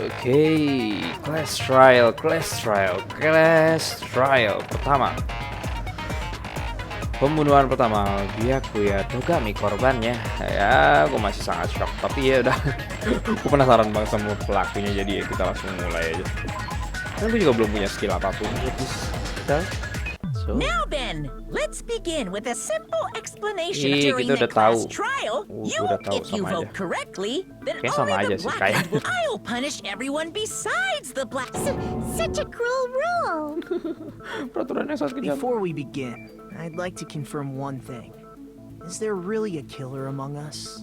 Oke, class trial pertama. Pembunuhan pertama Byakuya Togami korbannya. Ya, aku masih sangat shock. Tapi ya udah, aku penasaran banget sama pelakunya. Jadi ya kita langsung mulai aja. Kan gue juga belum punya skill apapun. Kita. So. Now then, let's begin with a simple explanation. Iya, During kita the udah class tahu. trial, Udah tahu if you sama vote aja. correctly, then Kayak sama only aja the sih, black kayak. end will. I'll punish everyone besides the black. Such a cruel rule. Peraturannya sangat kejam. Before we begin, I'd like to confirm one thing. Is there really a killer among us?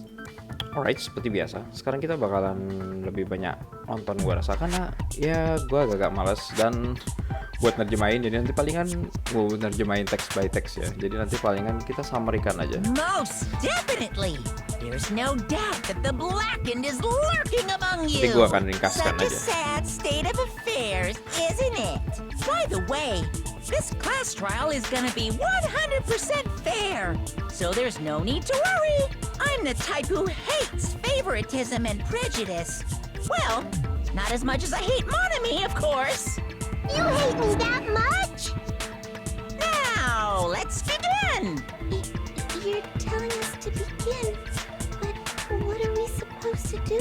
Alright, seperti biasa. Sekarang kita bakalan lebih banyak nonton gua rasa karena ya gua agak malas dan buat nerjemahin, jadi nanti palingan gua nerjemahin text by text ya. Jadi nanti palingan kita summary-kan aja. Most definitely. There's no doubt that the blackened is lurking among Nanti you. gua akan ringkaskan Such a aja. sad state of affairs, isn't it? By the way, this class trial is gonna be 100% fair, so there's no need to worry. I'm the type who hates favoritism and prejudice. Well, not as much as I hate Monami, of course. You hate me that much? Now, let's begin. You're telling us to begin, but what are we supposed to do?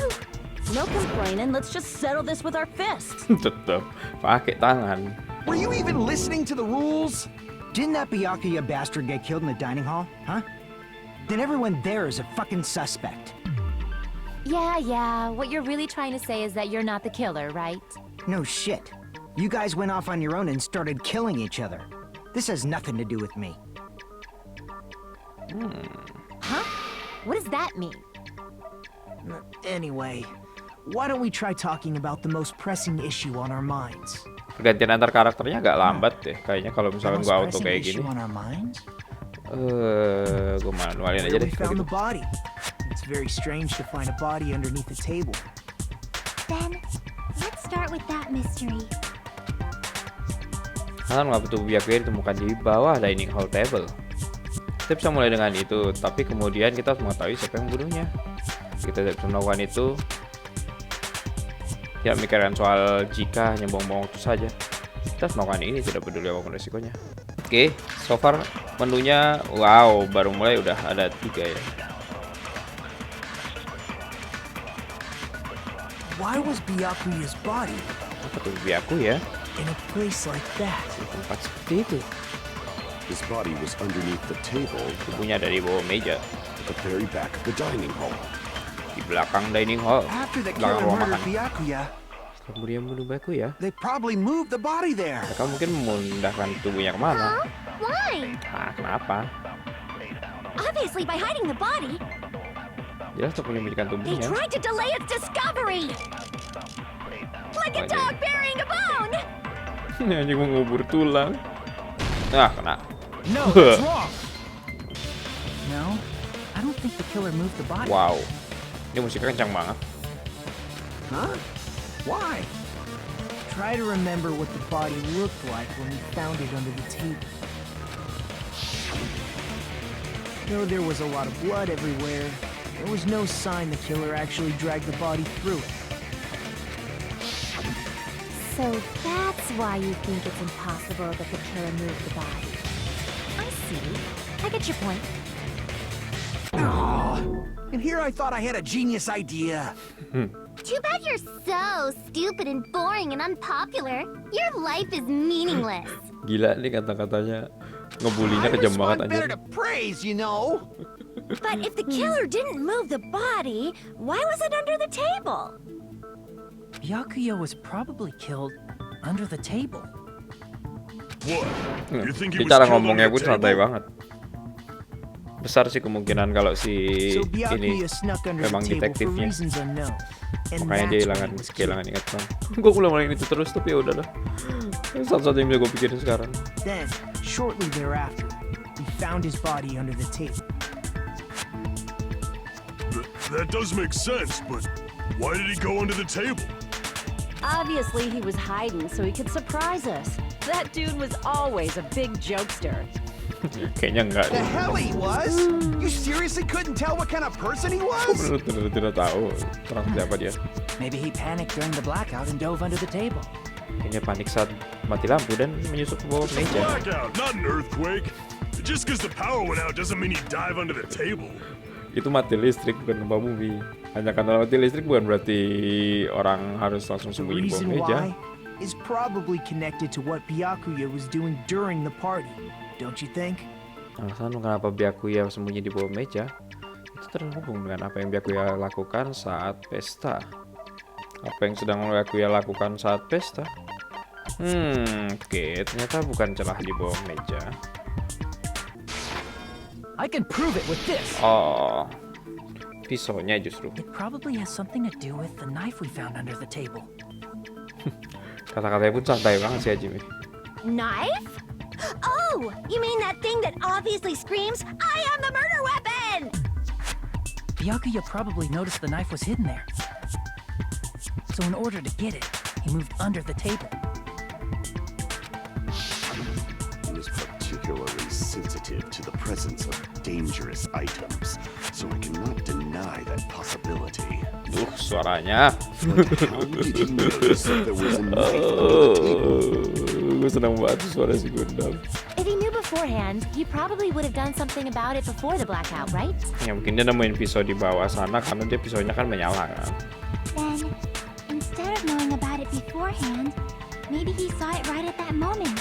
No complaining, let's just settle this with our fists. Tetep pakai tangan. Were you even listening to the rules? Didn't that Byakuya bastard get killed in the dining hall, huh? Then everyone there is a fucking suspect. Yeah, what you're really trying to say is that you're not the killer, right? No shit. You guys went off on your own and started killing each other. This has nothing to do with me. Huh? What does that mean? Anyway, why don't we try talking about the most pressing issue on our minds? Pergantian antar karakternya agak lambat deh. Kayaknya kalau misalkan The most gua auto pressing kayak issue gini. on our minds? Gua manualin aja Where deh we kalau found gitu. the body. It's very strange to find a body underneath the table. Then, let's start with that mystery. Kan mengapa tubuh Byakuya ditemukan di bawah dining hall table. Kita bisa mulai dengan itu, tapi kemudian kita harus mengetahui siapa yang membunuhnya. Kita tidak bisa melakukan itu. Tidak memikirkan soal jika hanya bohong-bohong itu saja. Kita harus melakukan ini, tidak peduli apapun resikonya. Oke, so far menunya, wow, baru mulai udah ada 3 ya. Why was Byakuya's body Apa tuh Byakuya in a place like that? di tempat seperti itu? His body was underneath the table Tubuhnya ada di bawah meja, at the very back of the dining hall. di belakang dining hall, After the belakang killer ruang murdered makan. Byakuya, Setelah kemudian membunuh Byakuya, they probably moved the body there. mereka mungkin memindahkan tubuhnya kemana? Why? Nah, kenapa? Obviously by hiding the body, Jelas untuk menyembunyikan they tubuhnya. tried to delay its discovery. Like a Oh, dog burying a bone. Anjing mengubur tulang. Nah, kena. No, that's wrong. No, I don't think the killer moved the body. Wow. Ini musiknya kencang banget. Huh? Why? Try to remember what the body looked like when we found it under the table. Though there was a lot of blood everywhere, there was no sign the killer actually dragged the body through it. So that's why you think it's impossible that the killer moved the body. I see. I get your point. And here I thought I had a genius idea. Too bad you're so stupid and boring and unpopular. Your life is meaningless. Gila nih kata-katanya. Ngebulinya I kejam banget respond aja. better to praise, you know. But if the killer didn't move the body, why was it under the table? Byakuya was probably killed under the table. You think he Ini was cara killed ngomongnya on pun the santai table? banget. Besar sih kemungkinan kalau si So ini Byakuya snuck under memang the table for detektifnya. reasons unknown. And Makanya dia that's why kehilangan he was killed. kehilangan ingatan. Gue ulang itu terus tapi ya udahlah. Satu-satu yang bisa gue pikirin sekarang. Then, shortly thereafter, we found his body under the table. That does make sense, but why did he go under the table? Obviously, he was hiding so he could surprise us. That dude was always a big jokester. Kayaknya enggak. The hell he was? You seriously couldn't tell what kind of person he Gue was? bener-bener tidak tahu orang siapa dia. Maybe he panicked during the blackout and dove under the table. Ini panik saat mati lampu dan menyusup ke bawah meja. Blackout, not an earthquake. Just because the power went out doesn't mean he dive under the table. Itu mati listrik, bukan gempa bumi. Hanya karena mati listrik bukan berarti orang harus langsung The sembunyi di bawah reason meja. why is probably connected to what Byakuya was doing during the party, don't you think? Alasan kenapa Byakuya sembunyi di bawah meja itu terhubung dengan apa yang Byakuya lakukan saat pesta. Apa yang sedang Byakuya lakukan saat pesta? Oke, ternyata bukan celah di bawah meja. I can prove it with this. Oh, pisaunya justru. It probably has something to do with the knife we found under the table. Kata-katanya pun santai banget sih Hajime. Knife? Oh, you mean that thing that obviously screams, I am the murder weapon! Byakuya probably noticed the knife was hidden there. So in order to get it, he moved under the table. He was particularly sensitive to the presence of dangerous items, so I cannot deny that possibility. Suaranya. But how did he notice that there was a knife under the table? Gue senang banget suara si Gundam. If he knew beforehand, he probably would have done something about it before the blackout, right? Ya mungkin dia nemuin pisau di bawah sana karena dia pisaunya kan menyala kan. Then, instead of knowing about it beforehand, maybe he saw it right at that moment.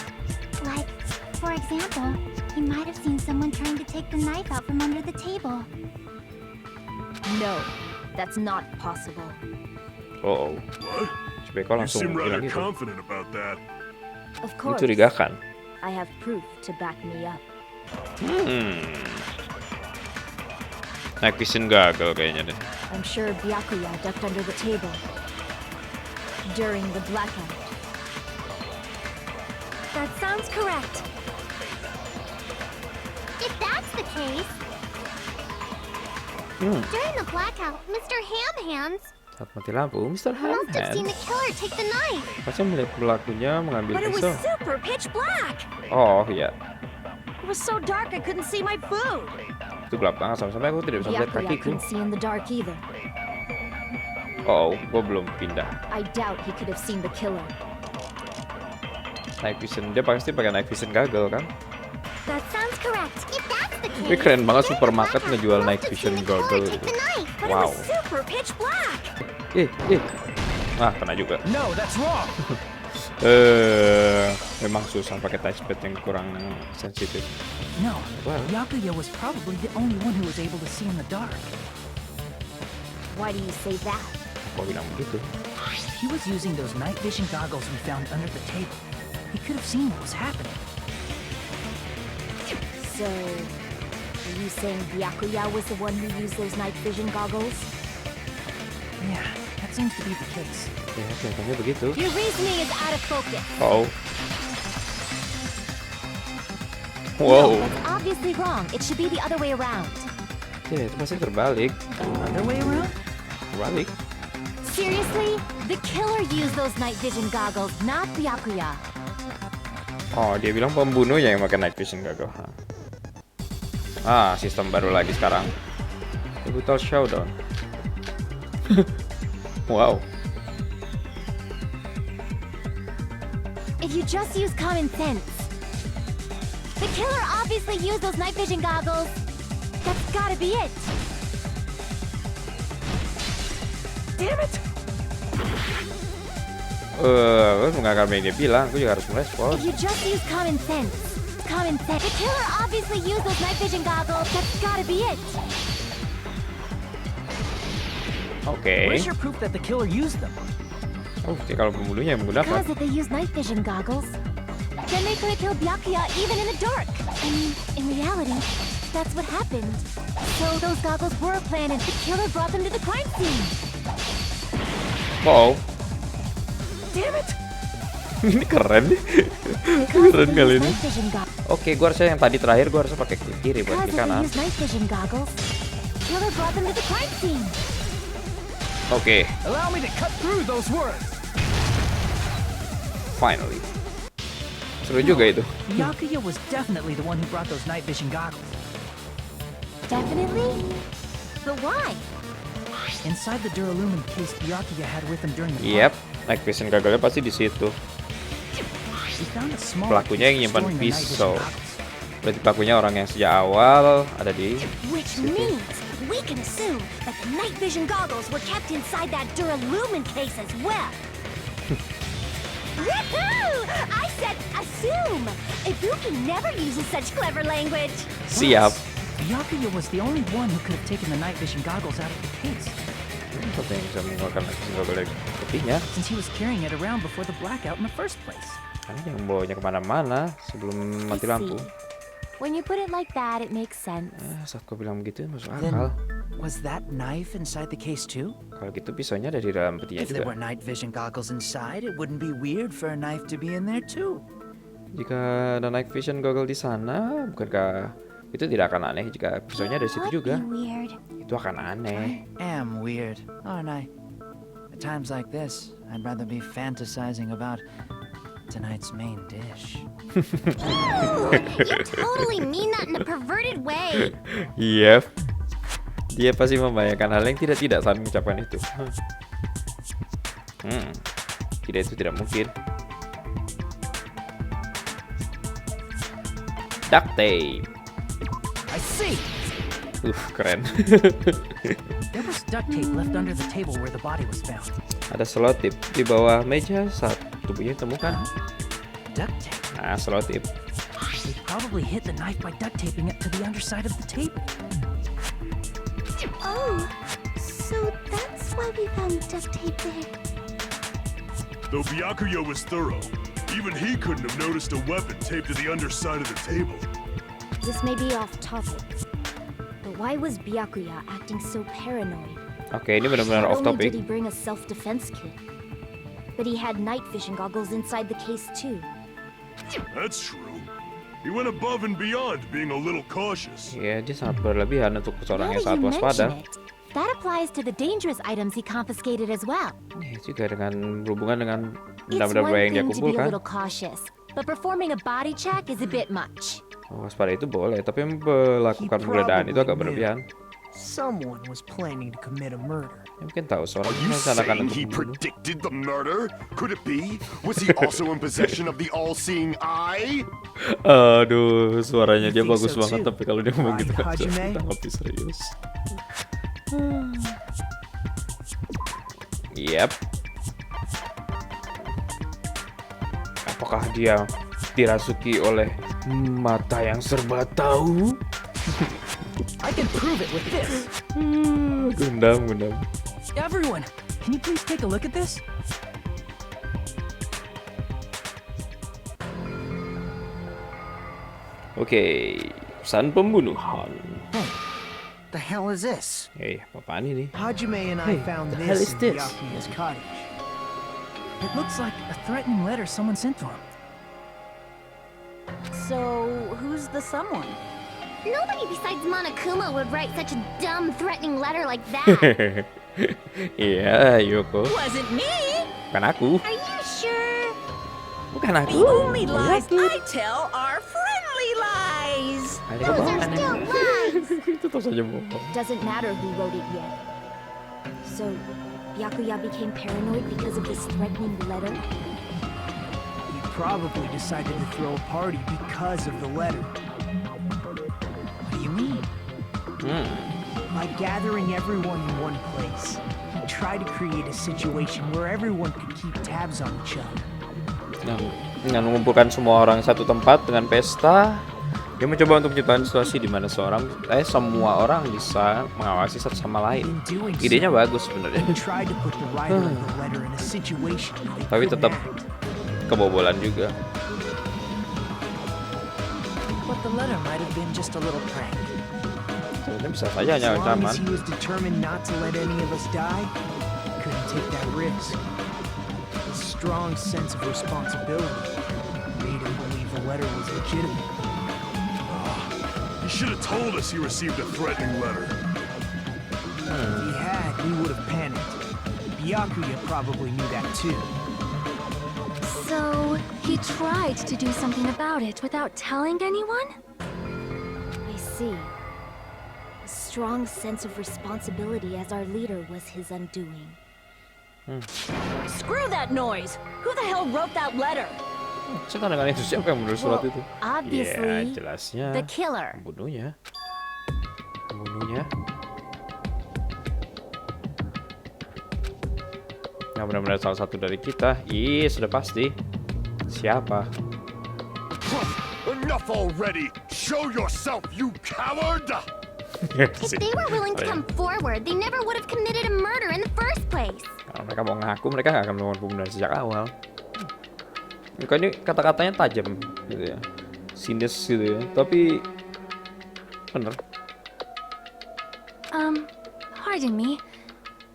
Like, for example, he might have seen someone trying to take the knife out from under the table. No, that's not possible. Oh, What? Cibeko You langsung seem rather bilang gitu. confident about that. Of course, Mencurigakan. I have proof to back me up. Night vision gagal kayaknya deh. I'm sure Byakuya ducked under the table during the blackout. That sounds correct. If that's the case, during the blackout, Mr. Ham Hands Saat mati lampu, Mr. must have seen the Hamhead killer take the knife. pasti melihat pelakunya mengambil But it was pisau. super pitch black. Oh iya, It was so dark I couldn't see my food. itu gelap banget sampai aku tidak bisa melihat Byakuya kakiku. couldn't see in the dark either. Oh, gue belum pindah. I doubt he could have seen the killer. Night vision, dia pasti pakai night vision gagal kan? That sounds correct. If that's the Ini case, keren banget during the supermarket blackout, ngejual must night have vision seen the killer goggle take gitu. the knife. But Wow. it was super pitch black. Ah, kena juga. No, that's wrong. Memang susah pakai touchpad yang kurang sensitif. No, Well. Byakuya was probably the only one who was able to see in the dark. Why do you say that? Kok bilang begitu? He was using those night vision goggles we found under the table. He could have seen what was happening. So, are you saying Byakuya was the one who used those night vision goggles? Yeah, that seems to be the case. Ya, kelihatannya begitu. Your reasoning is out of focus. Oh. No, Wow. that's obviously wrong. It should be the other way around. Ya, itu pasti terbalik. Other way around? Terbalik. Seriously? The killer used those night vision goggles, not Byakuya. Oh, dia bilang pembunuhnya yang pakai night vision gagal. Ah, sistem baru lagi sekarang. Brutal Showdown. Wow. If you just use common sense. The killer obviously used those night vision goggles. That's gotta be it. Damn it! Nggak akan dia bilang, aku juga harus merespon. If you just use common sense. The killer obviously used those night vision goggles. That's gotta be it. Oke. Where's your proof that the killer used them? Oh, jadi kalau pembunuhnya yang menggunakan. Because if they used night vision goggles, then they could have killed Byakuya even in the dark. I mean, in reality, that's what happened. So those goggles were a plan and the killer brought them to the crime scene. Wow. Damn it! Ini keren nih. Because Keren if they kali used ini. night vision goggles. Oke, gua harusnya yang tadi terakhir gua harus pakai klik kiri buat Because klik if they kanan. used night vision goggles, killer brought them to the crime scene. Oke, Allow me to cut through those words. finally. Seru juga itu. Byakuya was definitely the one who brought those night vision goggles. Definitely? But why? Inside the duralumin case Byakuya had with him during the Yep, night vision goggle-nya pasti di situ. we found a small Pelakunya yang case nyimpan storing the night vision pisau. goggles. Berarti pelakunya orang yang sejak awal ada di Which means we can assume that the night vision goggles were kept inside that duralumin case as well. Woohoo! I said assume! Ibuki never uses such clever language. siap. Byakuya was the only one who could have taken the night vision goggles out of the case, Siapa yang bisa mengeluarkan night vision goggle dari kopinya? since he was carrying it around before the blackout in the first place. Karena yang bawanya kemana-mana sebelum mati lampu. When you put it like that, it makes sense. Saat kau bilang begitu masuk Then, akal. was that knife inside the case too? Kalau gitu pisaunya ada di dalam petinya If there juga. were night vision goggles inside, it wouldn't be weird for a knife to be in there too. Jika ada night vision goggle di sana, bukankah itu tidak akan aneh jika pisaunya ada di situ Would juga? be weird. Itu akan aneh. Am weird, aren't I? At times like this, I'd rather be fantasizing about tonight's main dish. Ooh, you totally mean that in a perverted way. Iya. Dia pasti membayangkan hal yang tidak saat mengucapkan itu. Tidak, itu tidak mungkin. Duct tape. I see! Keren. There was duct tape left under the table where the body was found. Ada selotip di bawah meja saat tubuhnya ditemukan. Duct tape? Nah, selotip. They probably hid the knife by duct taping it to the underside of the table. Oh, so that's why we found duct tape there. Though Byakuya was thorough, even he couldn't have noticed a weapon taped to the underside of the table. This may be off topic, but why was Byakuya acting so paranoid? Oke, ini benar-benar Not off only topic. did he bring a self-defense kit, but he had night vision goggles inside the case too. That's true. He went above and beyond being a little cautious. Ya, dia sangat berlebihan untuk seorang yang Now that sangat you waspada. mention it, that applies to the dangerous items he confiscated as well. Ya, juga dengan berhubungan dengan It's benda-benda one yang dia thing to be a kumpulkan. little cautious, but performing a body check is a bit much. Waspada itu boleh, tapi melakukan penggeledahan itu agak berlebihan. Someone was planning to commit a murder. Ya, mungkin tahu seorang Are you merencanakan saying untuk he membunuh. predicted the murder? Could it be? Was he also in possession of the all-seeing eye? Aduh, suaranya dia You think bagus so banget, too, tapi kalau dia ngomong right, gitu aja Hajime? kita ngopi serius. Yep. Apakah dia dirasuki oleh mata yang serba tahu? I can prove it with this! Gundam. Everyone, can you please take a look at this? Oke, pesan pembunuhan. The hell is this? Apaan ini? Hajime and I Hey, found the hell this is in this? Byakuya's cottage. It looks like a threatening letter someone sent to him. So, who's the someone? Nobody besides Monokuma would write such a dumb, threatening letter like that. Iya, Yoko. Wasn't me. Bukan aku. Are you sure? Bukan aku. The only lies I tell are friendly lies. Ada Those are kebohongan. still lies. Itu tentu saja bohong. Doesn't matter who wrote it yet. So, Byakuya became paranoid because of this threatening letter? He probably decided to throw a party because of the letter. What do you mean? By gathering everyone in one place, he tried to create a situation where everyone could keep tabs on each other. Dengan mengumpulkan semua orang satu tempat dengan pesta, dia mencoba untuk menciptakan situasi di mana semua orang bisa mengawasi satu sama lain. In doing so, Idenya bagus sebenarnya, he tried to put the writer of the letter in a situation where they tapi couldn't tetap act. kebobolan juga. But the letter might have been just a little prank. Sebenarnya bisa saja hanya As long ancaman. as he was determined not to let any of us die, he couldn't take that risk. His strong sense of responsibility made him believe the letter was legitimate. He should have told us he received a threatening letter. If he had, we would have panicked. Byakuya probably knew that too. So, he tried to do something about it without telling anyone? I see. strong sense of responsibility as our leader was his undoing. Screw that noise! Who the hell wrote that letter? Sekarang dengan itu siapa yang menulis surat Well, itu? obviously, Ya, jelasnya the killer. pembunuhnya. Nah, benar-benar salah satu dari kita. Ih, sudah pasti. Siapa? Enough already! Show yourself, you coward! If they were willing to come forward, they never would have committed a murder in the first place. Kalau mereka mau ngaku, mereka nggak akan melakukan pembunuhan sejak awal. Kok ini kata-katanya tajam gitu ya, sinis gitu ya, tapi bener. Pardon me.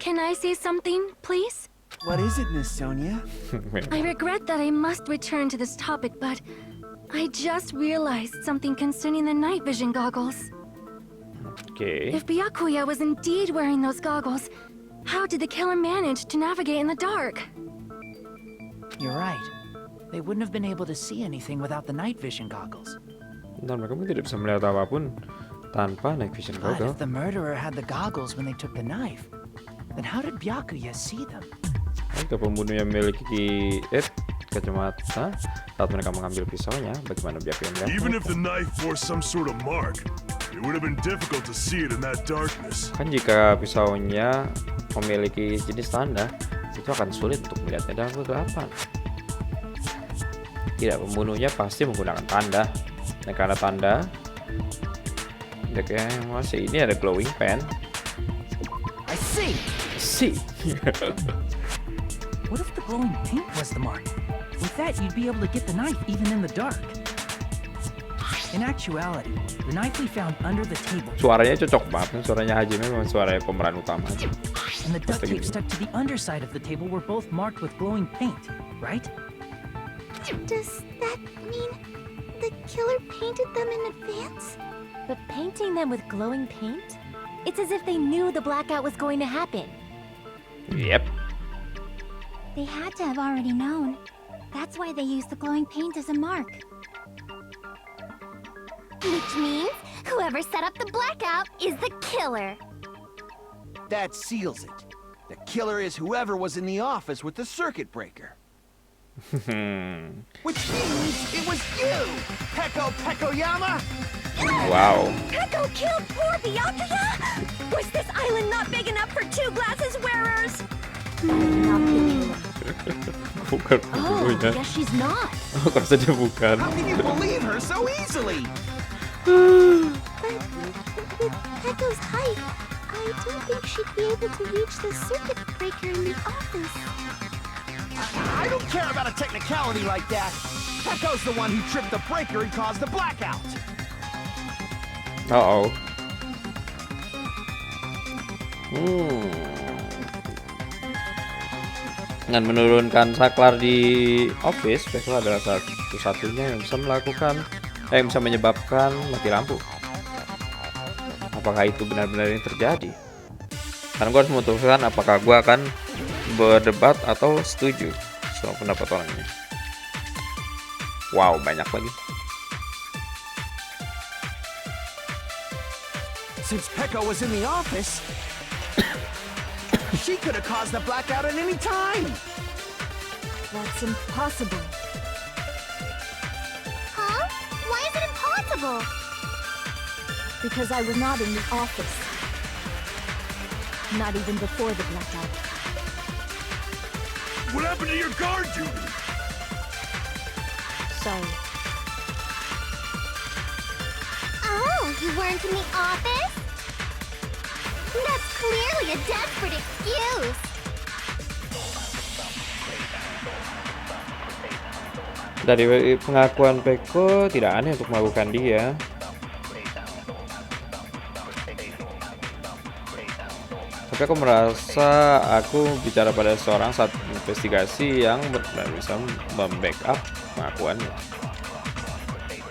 Can I say something, please? What is it, Miss Sonia? I regret that I must return to this topic, but I just realized something concerning the night vision goggles. Oke. If Byakuya was indeed wearing those goggles, how did the killer manage to navigate in the dark? You're right. They wouldn't have been able to see anything without the night vision goggles. Dan mereka mungkin tidak bisa melihat apapun tanpa night vision But goggle. if the murderer had the goggles when they took the knife, then how did Byakuya see them? Jika pembunuhnya memiliki kacamata saat mereka mengambil pisaunya, bagaimana Byakuya melihat? Even if the knife bore some sort of mark, it would have been difficult to see it in that darkness. Kan jika pisaunya memiliki jenis tanda, itu akan sulit untuk melihatnya dalam kegelapan. Tidak, pembunuhnya pasti menggunakan tanda. Nah, karena tanda, kayak masih ini ada glowing pen. I see! See. What if the glowing paint was the mark? With that, you'd be able to get the knife even in the dark. In actuality, the knife we found under the table Suaranya cocok banget, suaranya Hajime memang suara pemeran utama. and the duct tape stuck to the underside of the table were both marked with glowing paint, right? Does that mean the killer painted them in advance? But painting them with glowing paint? It's as if they knew the blackout was going to happen. Yep. They had to have already known. That's why they used the glowing paint as a mark. Which means whoever set up the blackout is the killer. That seals it. The killer is whoever was in the office with the circuit breaker. Which means it was you, Peko Pekoyama! Wow. Peko killed poor Byakuya? Was this island not big enough for 2 glasses wearers? Not the killer. Bukan Oh, pembunuhnya. guess she's not. Aku rasa dia bukan. How can you believe her so easily? But with Peko's height, I don't think she'd be able to reach the circuit breaker in the office. I don't care about a technicality like that. Peko's the one who tripped the breaker and caused the blackout. Oh. Dengan menurunkan saklar di office, Peko adalah satu-satunya yang bisa melakukan, yang bisa menyebabkan mati lampu. Apakah itu benar-benar yang terjadi? Karena gue harus memutuskan apakah gue akan berdebat atau setuju soal pendapat orang ini. Wow, banyak lagi. Since Peko was in the office, she could have caused the blackout at any time. That's impossible. Huh? Why is it impossible? Because I was not in the office. Not even before the blackout. What happened to your guard duty? Sorry. Oh, you weren't in the office? That's clearly a desperate excuse. Dari pengakuan Peko, tidak aneh untuk melakukan dia. Tapi aku merasa aku bicara pada seorang saat investigasi yang benar bisa membackup pengakuannya.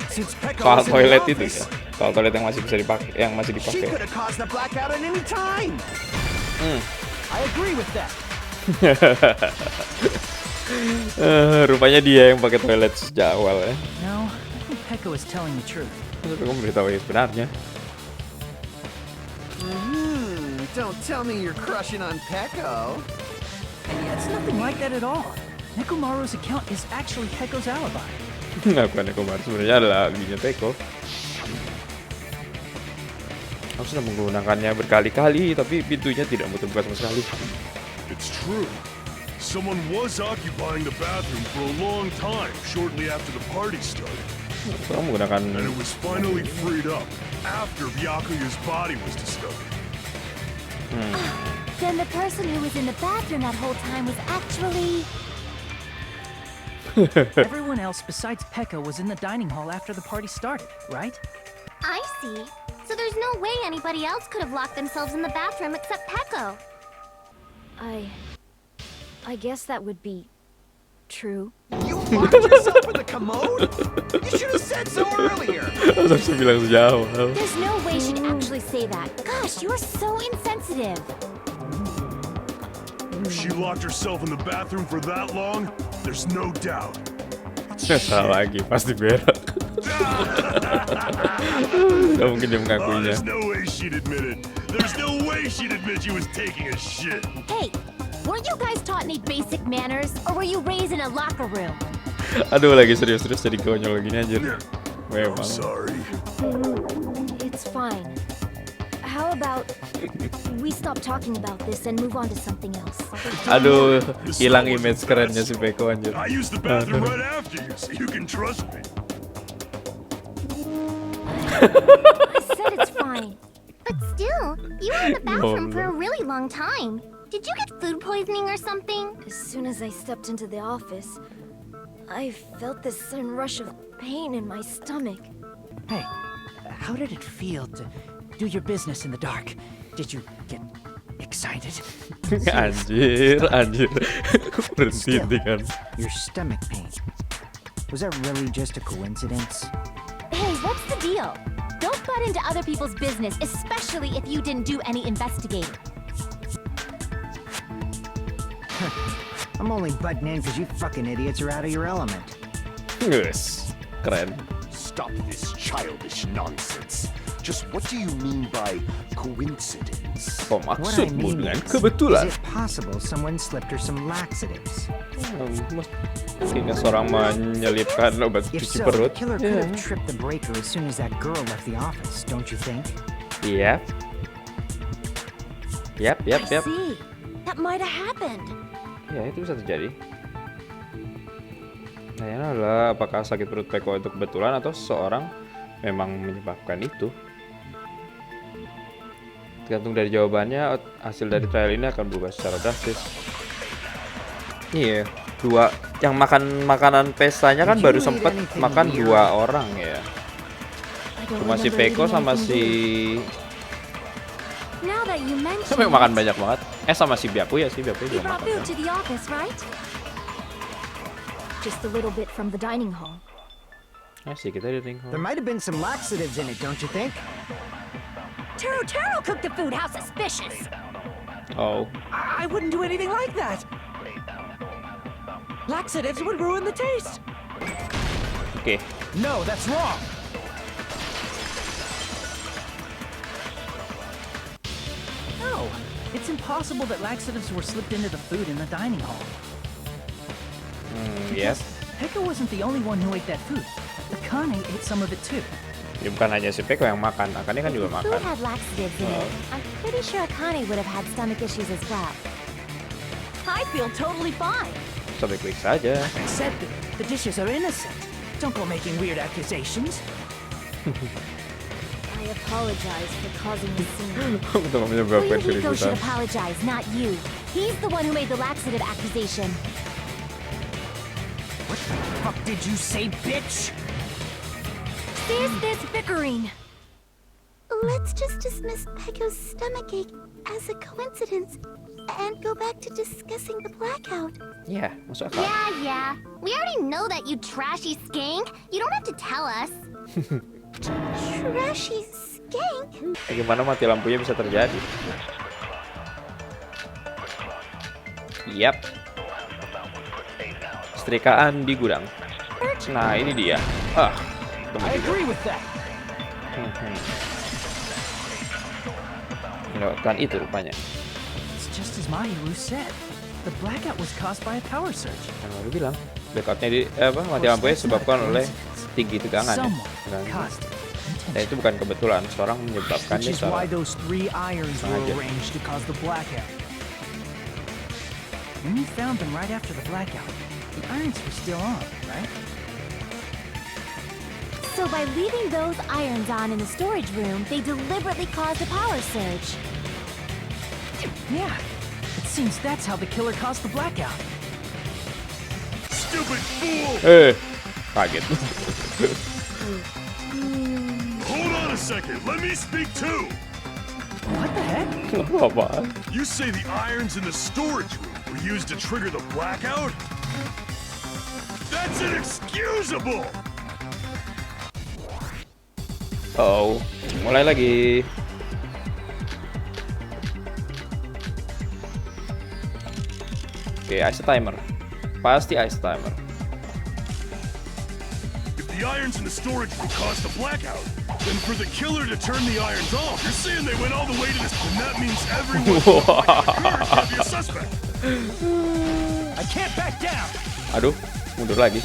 Since Peko Soal was in the toilet itu office, ya, soal toilet yang masih bisa dipakai, yang masih she dipakai. could have caused the blackout at any time. I agree with that. Rupanya dia yang pakai toilet sejak awal ya. No, I think Peko is telling the truth. Tapi kamu beritahu yang sebenarnya. Don't tell me you're crushing on Pecco. It's nothing like that at all. Nekomaru's account is actually Pecco's alibi. Ngakuan Nekomaru sebenarnya adalah alibinya Peko. Aku sudah menggunakannya berkali-kali, tapi pintunya tidak mau terbuka sama sekali. It's true. Someone was occupying the bathroom for a long time shortly after the party started. Sekarang menggunakan And it was finally freed up after Byakuya's body was discovered. Then the person who was in the bathroom that whole time was actually... Everyone else besides Pecco was in the dining hall after the party started, right? I see. So there's no way anybody else could have locked themselves in the bathroom except Pecco. I guess that would be true. You locked yourself in the commode? You should have said so earlier. Harus bilang sejak awal. There's no way she'd actually say that. Gosh, you're so insensitive. If she locked herself in the bathroom for that long, there's no doubt. Salah lagi, pasti berak. Gak mungkin dia mengakuinya. There's no way she'd admit it. There's no way she'd admit she was taking a shit. Hey, weren't you guys taught any basic manners, or were you raised in a locker room? Aduh, lagi serius-serius jadi konyol gini anjir. I'm Memang. sorry. It's fine. How about we stop talking about this and move on to something else? Aduh, hilang image kerennya si Peko anjir. I used the bathroom right after you, so you can trust me. I said it's fine. But still, you were in the bathroom for a really long time. Did you get food poisoning or something? As soon as I stepped into the office, I felt this sudden rush of pain in my stomach. Hey, how did it feel to do your business in the dark? Did you get excited? Anjir. Berhenti kan. Your stomach pain. Was that really just a coincidence? Hey, what's the deal? Don't butt into other people's business, especially if you didn't do any investigating. I'm only butting in because you fucking idiots are out of your element. Yes, keren. Stop this childish nonsense. Just what do you mean by coincidence? Apa What I maksudmu mean dengan is kebetulan? it possible someone slipped her some laxatives? Mungkin seorang menyelipkan obat If cuci so, perut. the killer could have tripped the breaker as soon as that girl left the office, don't you think? Iya. Yap. I see. That might have happened. Ya, itu bisa terjadi. Nah, yang adalah apakah sakit perut Peko itu kebetulan atau seseorang memang menyebabkan itu? Tergantung dari jawabannya, hasil dari trial ini akan berubah secara drastis. Iya, dua yang makan makanan pestanya kan baru sempat makan 2 orang ya. Cuma si Peko sama si Now that you mention sampai makan banyak banget. Sama si Byakuya juga you brought makan. food to the office, right? Just a little bit from the dining hall. Sih kita di ring. There might have been some laxatives in it, don't you think? Taro cooked the food. How suspicious! Oh, I wouldn't do anything like that. Laxatives would ruin the taste. oke. No, that's wrong. No, it's impossible that laxatives were slipped into the food in the dining hall. Yes. Pecco wasn't the only one who ate that food. Akane ate some of it too. Ya, bukan hanya si Peko yang makan, Akane kan juga Food makan. had laxatives in it. I'm pretty sure Akane would have had stomach issues as well. I feel totally fine. Bisa baik-baik saja. I said the dishes are innocent. Don't go making weird accusations. I apologize for causing a scene. Untuk menyebabkan Ryuhiko should keributan. apologize, not you. He's the one who made the laxative accusation. What the fuck did you say, bitch? There's this bickering. Let's just dismiss Pecco's stomachache as a coincidence and go back to discussing the blackout. Ya, masuk akal. Yeah. We already know that, you trashy skank. You don't have to tell us. Trashy skank? Bagaimana mati lampunya bisa terjadi? Yap. Setrikaan di gudang. Nah, ini dia. I agree with that. menyebabkan itu rupanya. It's just as Mahiru said. The blackout was caused by a power surge. Yang baru bilang, blackoutnya mati lampunya disebabkan oleh tinggi tegangan ya. Someone caused it. Dan itu bukan kebetulan, seorang menyebabkannya Which is why secara those 3 irons were sengaja. arranged to cause the blackout. When you found them right after the blackout, the irons were still on, right? So by leaving those irons on in the storage room, they deliberately caused a power surge. Yeah. It seems that's how the killer caused the blackout. Stupid fool! Kaget. Hold on a second, let me speak too! What the heck? Apa? You say the irons in the storage room were used to trigger the blackout? That's inexcusable! Oh, mulai lagi. Oke, ice timer. Pasti ice timer. If the irons in the storage room caused the blackout, then for the killer to turn the irons off, you're saying they went all the way to this, and that means everyone who can't be a suspect. I can't back down. Aduh, mundur lagi.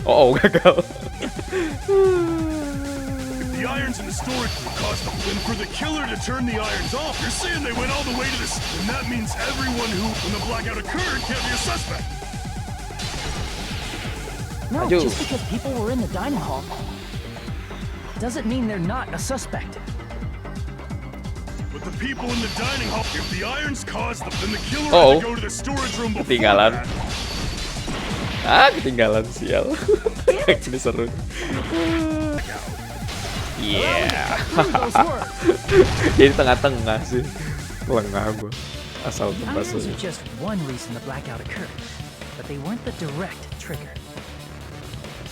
Oh, gagal. If the irons in the storage room caused them, then for the killer to turn the irons off, you're saying they went all the way to this, and that means everyone who, when the blackout occurred, can't be a suspect. No, Maju. just because people were in the dining hall doesn't mean they're not a suspect. But the people in the dining hall, if the irons caused them, then the killer Uh-oh. had to go to the storage room before Ketinggalan. that. Ketinggalan sial. Ini seru. Yeah. Those words. Jadi tengah-tengah sih. Lengah gue. Asal The tebas irons aja. are just one reason the blackout occurred, but they weren't the direct trigger.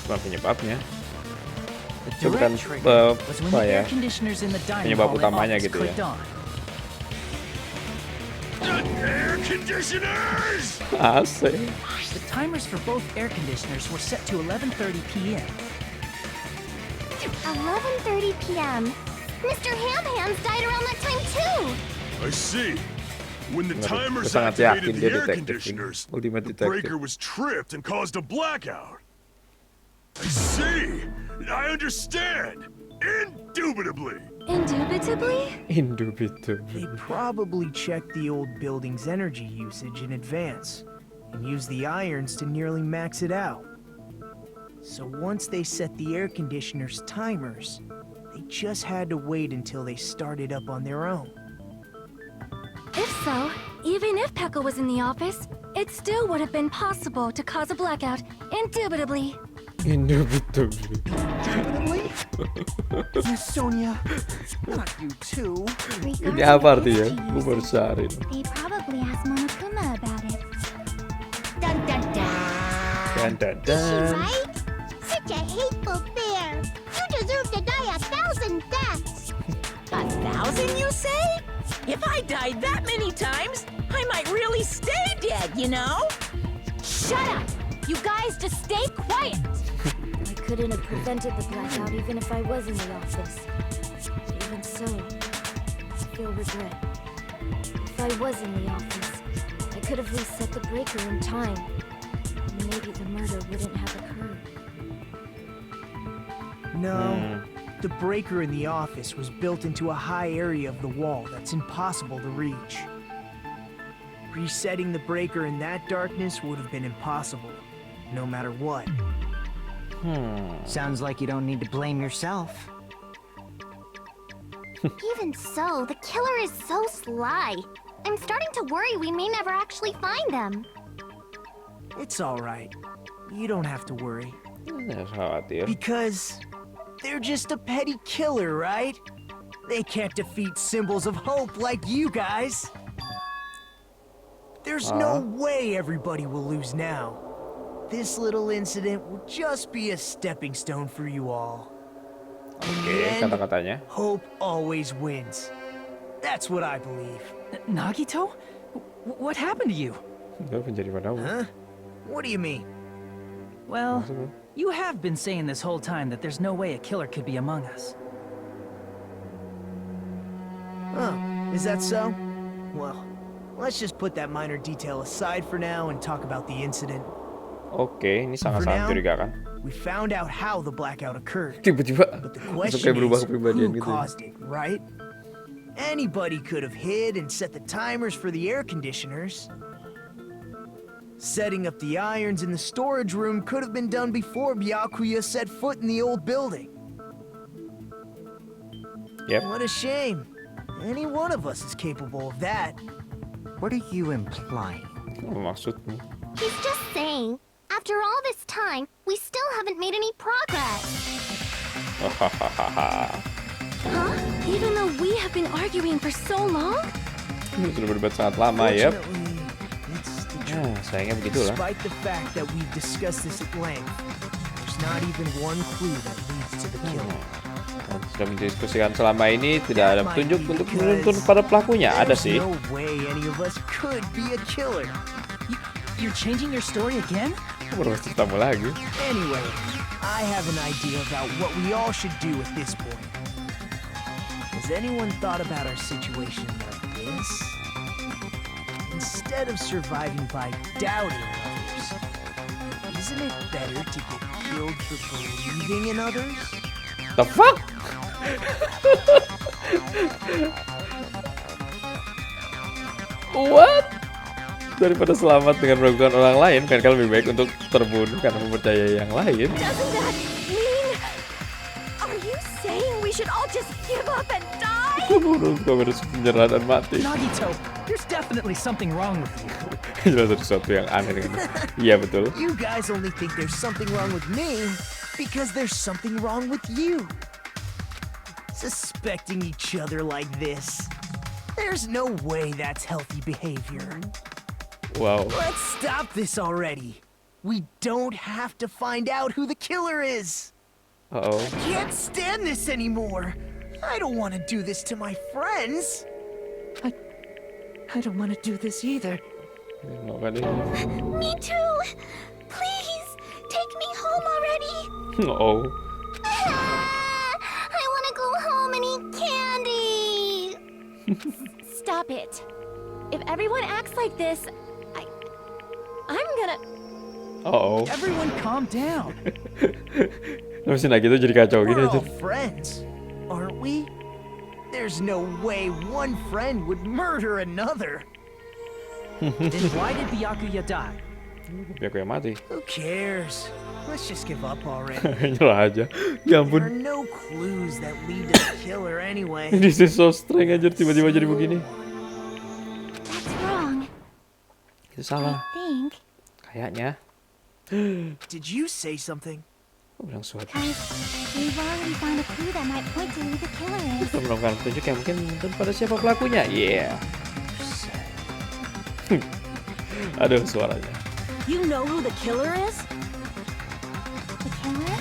Bukan penyebabnya. The Itu bukan direct trigger was when apa the ya? air conditioners in the dining Penyebab hall and utamanya office gitu ya. clicked on. The air conditioners! AC. The timers for both air conditioners were set to 11:30 p.m. 11:30 p.m. Mr. Ham died around that time too. I see. When the Benar, timers gue sangat yakin activated the dia air detektif ini. conditioners, Ultimate the detective. breaker was tripped and caused a blackout. I see. I understand. Indubitably. Indubitably? Indubitably. They probably checked the old building's energy usage in advance and used the irons to nearly max it out. So once they set the air conditioner's timers, they just had to wait until they started up on their own. If so, even if Pekka was in the office, it still would have been possible to cause a blackout, indubitably. Indubitably. Miss Sonia, not you too. Ini apa artinya? Gue baru cari. They probably asked Monokuma about it. Dun dun dun. Dan dan Is she dan. right? Such a hateful bear. You deserve to die 1,000 deaths. 1,000, you say? If I died that many times, I might really stay dead, you know? Shut up! You guys just stay quiet! I couldn't have prevented the blackout even if I was in the office. Even so, I feel regret. If I was in the office, I could have reset the breaker in time. Maybe the murder wouldn't have occurred. No, the breaker in the office was built into a high area of the wall that's impossible to reach. Resetting the breaker in that darkness would have been impossible, no matter what. Sounds like you don't need to blame yourself. Even so, the killer is so sly. I'm starting to worry we may never actually find them. It's alright. You don't have to worry. Jangan khawatir. Because they're just a petty killer, right? They can't defeat symbols of hope like you guys. There's no way everybody will lose now. This little incident will just be a stepping stone for you all. In the Oke, end, kata-katanya. hope always wins. That's what I believe. Nagito? What happened to you? Dia menjadi padamu. Huh? What do you mean? Well, Maksudnya? you have been saying this whole time that there's no way a killer could be among us. Is that so? Well, let's just put that minor detail aside for now and talk about the incident. Oke, ini For sangat-sangat now, mencurigakan. we found out how the blackout occurred. Tiba-tiba But the langsung question kayak berubah is, kepribadian who gitu. Ya. caused it, right? Anybody could have hid and set the timers for the air conditioners. Setting up the irons in the storage room could have been done before Byakuya set foot in the old building. Yep. What a shame. Any one of us is capable of that. What are you implying? Apa maksudmu? He's just saying, after all this time, we still haven't made any progress. Hahaha. Huh? Even though we have been arguing for so long? Sudah berdebat sangat lama ya. Fortunately, it's the Ya, truth. sayangnya begitulah. Despite the fact that we've discussed this at length, there's not even one clue that leads to the killer. Dan sudah mendiskusikan selama ini tidak ada That might petunjuk be untuk because menuntun pada pelakunya. Ada There's sih. no way any of us could be a killer. You're changing your story again? Baru ceritamu lagi. Anyway, I have an idea about what we all should do at this point. Has anyone thought about our situation like this? Instead of surviving by doubting others, isn't it better to get killed for believing in others? The fuck? What? Daripada selamat dengan meragukan orang lain, kan lebih baik untuk terbunuh karena mempercayai yang lain. Doesn't that mean... Are you saying we should all just give up and die? Terbunuh, kau harus menyerah dan mati. Nagito, there's definitely something wrong with you. Jelas ada sesuatu yang aneh dengan. Iya betul. You guys only think there's something wrong with me because there's something wrong with you. Suspecting each other like this. There's no way that's healthy behavior. Wow. Let's stop this already. We don't have to find out who the killer is. Uh-oh. Can't stand this anymore. I don't want to do this to my friends. I don't want to do this either. No, kan ini. Me too! Please, take me home already! Oh. I want to go home and eat candy! Stop it. If everyone acts like this, I'm gonna... Oh. Everyone calm down. Terus Nagito jadi kacau gini We're aja. all friends, aren't we? There's no way one friend would murder another. Then why did Byakuya die? Biar aku yang mati. Who cares? Let's just give up already. Nyerah aja. Ya There are ampun. no clues that lead to the killer anyway. This is so strange aja tiba-tiba jadi begini. That's wrong. Itu I salah. think. Kayaknya. Did you say something? Aku bilang suatu. Guys, we've already found a clue that might point to who the killer is. Kita menemukan petunjuk yang mungkin menuntun pada siapa pelakunya. Yeah. Aduh suaranya. You know who the killer is? The killer?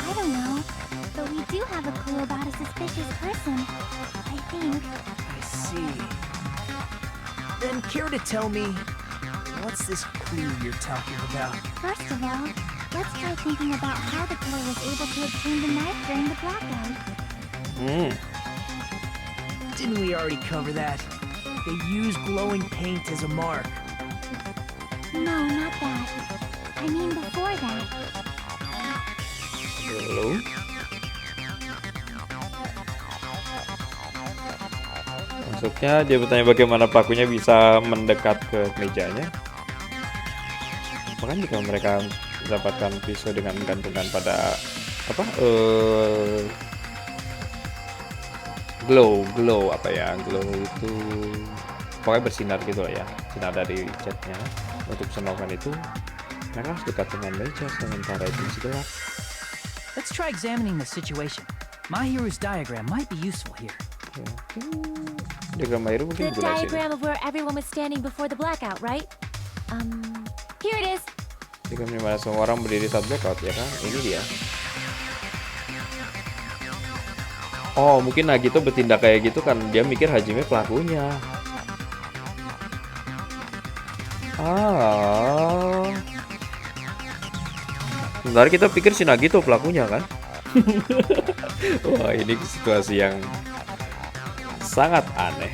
I don't know. But we do have a clue about a suspicious person. I think. I see. Then care to tell me, what's this clue you're talking about? First of all, let's try thinking about how the killer was able to obtain the knife during the blackout. Didn't we already cover that? They use glowing paint as a mark. No, not that. I mean before that. Belum. Maksudnya dia bertanya bagaimana pelakunya bisa mendekat ke mejanya. Bahkan jika mereka mendapatkan pisau dengan gantungan pada apa? Glow apa ya? Glow itu pokoknya bersinar gitu lah ya. Sinar dari catnya. Untuk bisa melakukan itu, mereka harus dekat dengan meja sementara itu masih gelap. Let's try examining the situation. Mahiru's diagram might be useful here. Ya, diagram Mahiru mungkin The jelas ini. diagram of where everyone was standing before the blackout, right? Here it is. Diagram di mana semua orang berdiri saat blackout ya kan? Ini dia. Oh, mungkin Nagito bertindak kayak gitu kan dia mikir Hajime pelakunya. Sebentar kita pikir si Nagito pelakunya kan? Wah, ini situasi yang sangat aneh.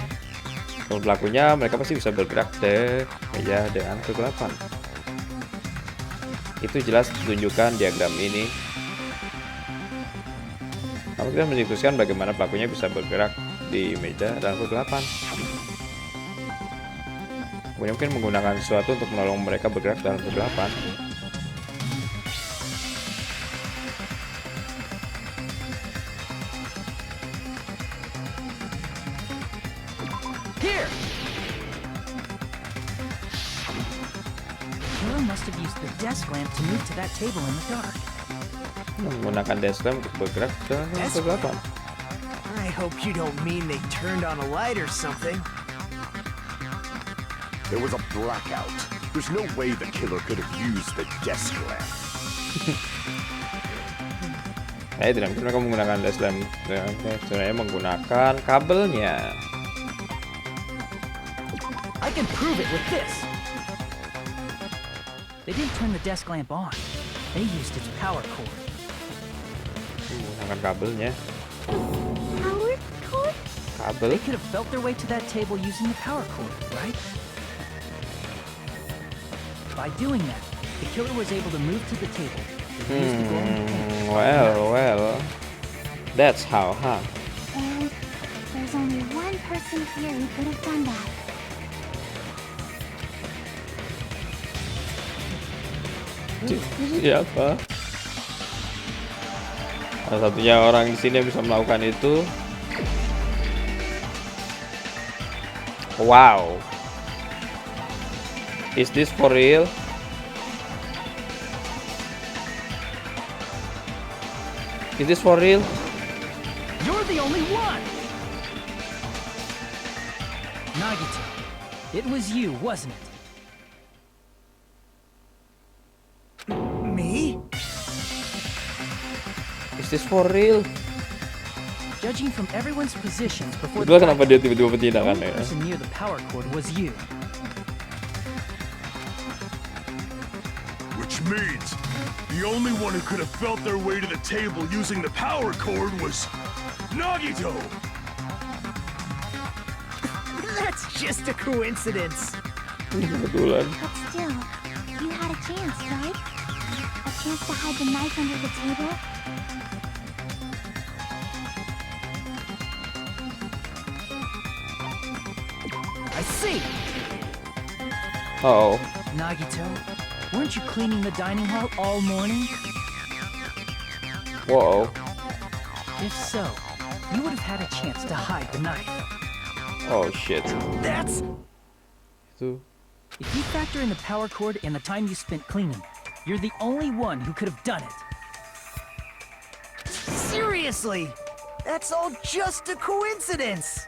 Untuk pelakunya, mereka pasti bisa bergerak ke meja dengan kegelapan. Itu jelas ditunjukkan diagram ini. Namun kita mendiskusikan bagaimana pelakunya bisa bergerak di meja dalam kegelapan. Kemudian mungkin menggunakan sesuatu untuk menolong mereka bergerak dalam kegelapan. Here! Killer must have used the desk lamp to move to that table in the dark. Menggunakan desk lamp untuk bergerak dalam kegelapan. I hope you don't mean they turned on a light or something. There was a blackout. There's no way the killer could have used the desk lamp. Tidak mungkin mereka menggunakan desk lamp. Sebenarnya menggunakan kabelnya. I can prove it with this. They didn't turn the desk lamp on. They used its power cord. Menggunakan kabelnya. Power cord? Kabel. They could have felt their way to that table using the power cord, right? By doing that, the killer was able to move to the table. They used the glowing paint. Well, that's how, huh? And there's only one person here who could have done that. Siapa? Salah satunya orang di sini yang bisa melakukan itu. Wow. Is this for real? Is this for real? You're the only one! Nagito, it was you, wasn't it? Me? Is this for real? Judging from everyone's positions before the Itulah kenapa dia blackout, tiba-tiba the bertindak kan only ya. person near the power cord was you. Which means the only one who could have felt their way to the table using the power cord was Nagito! That's just a coincidence. Kebetulan. But still, you had a chance, right? A chance to hide the knife under the table? I see! Oh. Nagito, weren't you cleaning the dining hall all morning? Wow. If so, you would have had a chance to hide the knife. Oh shit. That's... Itu. If you factor in the power cord and the time you spent cleaning, you're the only one who could have done it. Seriously? That's all just a coincidence.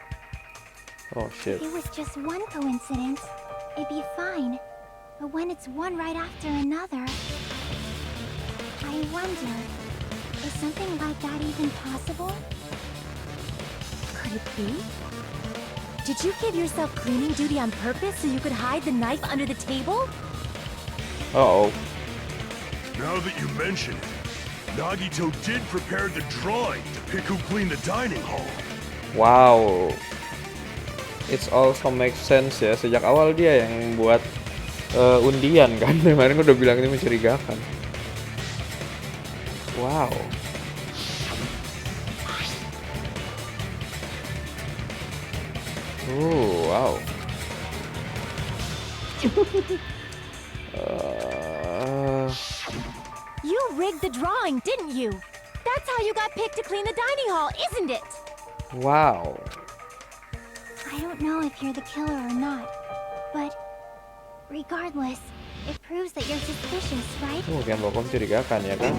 Oh shit. If it was just one coincidence, it'd be fine. But when it's one right after another, I wonder, is something like that even possible? Could it be? Did you give yourself cleaning duty on purpose so you could hide the knife under the table? Oh. Now that you mention it, Nagito did prepare the drawing to pick who cleaned the dining hall. Wow. It's also make sense ya. Sejak awal dia yang buat undian kan. Kemarin udah bilang ini mencurigakan. Wow. Wow. You rigged the drawing, didn't you? That's how you got picked to clean the dining hall, isn't it? Wow. I don't know if you're the killer or not, but regardless, it proves that you're suspicious, right? Mungkin Bokong mencurigakan ya kan?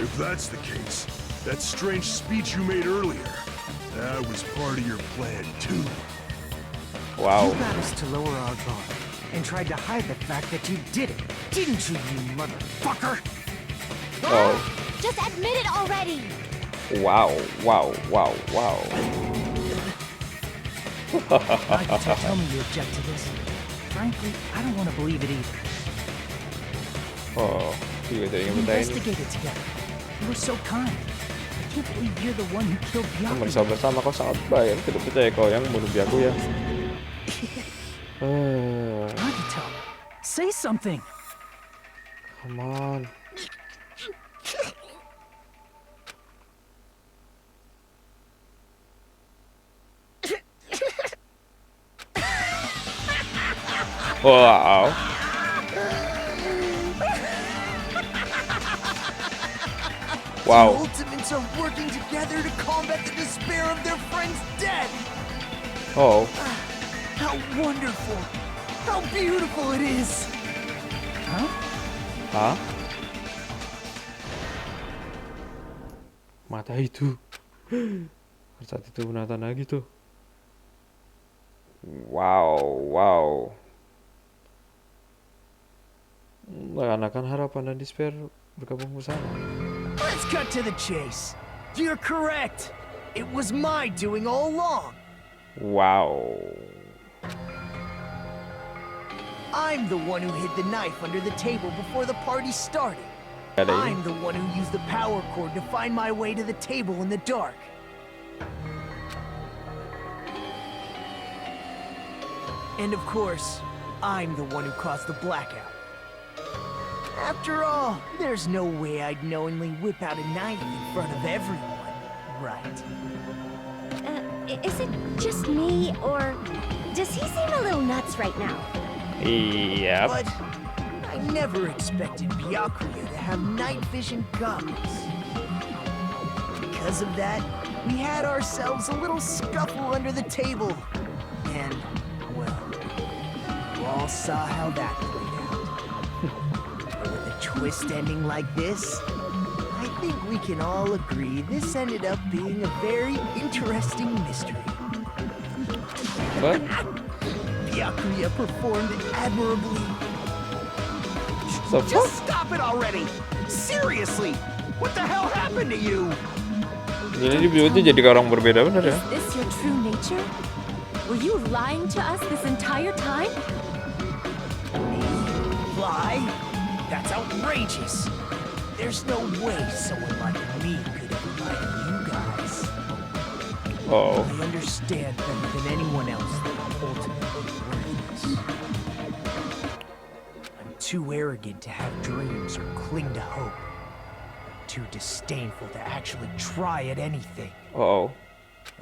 If that's the case, that strange speech you made earlier, that was part of your plan too. Wow. You got us to lower our guard and tried to hide the fact that you did it, didn't you, you motherfucker? Oh. Just admit it already! Wow. Wow. Wow. Wow. Nagito, tell me you object to this. Frankly, I don't want to believe it either. Oh, juga We tadi yang bertanya ini. investigated together. You were so kind. I can't believe you're the one who killed Teman Byakuya. sahabat sama kau sangat baik. Tidak percaya kau yang membunuh Byakuya. Oh, Nagito, say something. come on. Wow. Wow. The Ultimates are working together to combat the despair of their friend's death. Oh. How wonderful! How beautiful it is! Huh? Hah? Mata itu. Saat itu menata Nagito. Wow, wow. Akan harapan dan despair bergabung bersama. Let's cut to the chase. You're correct. It was my doing all along. Wow. I'm the one who hid the knife under the table before the party started. Ada ini. I'm the one who used the power cord to find my way to the table in the dark. And of course, I'm the one who caused the blackout. After all, there's no way I'd knowingly whip out a knife in front of everyone, right? Is it just me, or does he seem a little nuts right now? Iya. But I never expected Byakuya to have night vision goggles. Because of that, we had ourselves a little scuffle under the table. And, well, you all saw how that played out. But with a twist ending like this, I think we can all agree this ended up being a very interesting mystery. What? Byakuya performed admirably. So fuck? Just stop it already! Seriously! What the hell happened to you? Jadi dia jadi orang berbeda bener ya? Is this your true nature? Were you lying to us this entire time? Lie? That's outrageous! There's no way someone like me could have lied to you guys. Oh. I understand better than anyone else that I'm ultimately worthless. I'm too arrogant to have dreams or cling to hope. Too disdainful to actually try at anything. Oh.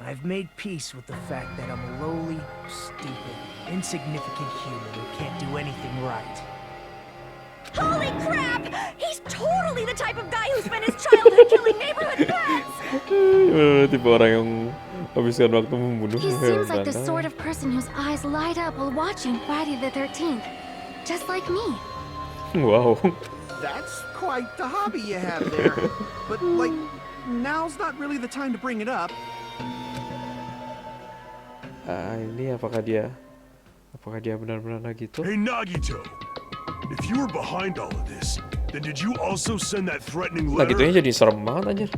I've made peace with the fact that I'm a lowly, stupid, insignificant human who can't do anything right. Holy crap! He's totally the type of guy who spent his childhood killing neighborhood pets! Tipe orang yang habiskan waktu membunuh He seems like the hewan. sort of person whose eyes light up while watching Friday the 13th. Just like me. Wow. That's quite the hobby you have there. But, like, now's not really the time to bring it up. Ini apakah dia benar-benar Nagito? Hey, Nagito. If you were behind all of this, then did you also send that threatening letter? Nagitonya jadi serem banget anjir.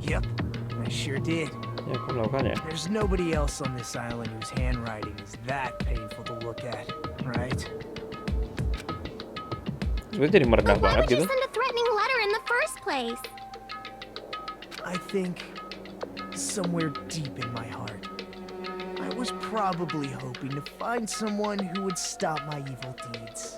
Yep, I sure did. Ya, aku melakukannya. There's nobody else on this island whose handwriting is that painful to look at, right? Sebenarnya jadi merendah But why banget would you gitu. send a threatening letter in the first place? I think somewhere deep in my heart, I was probably hoping to find someone who would stop my evil deeds.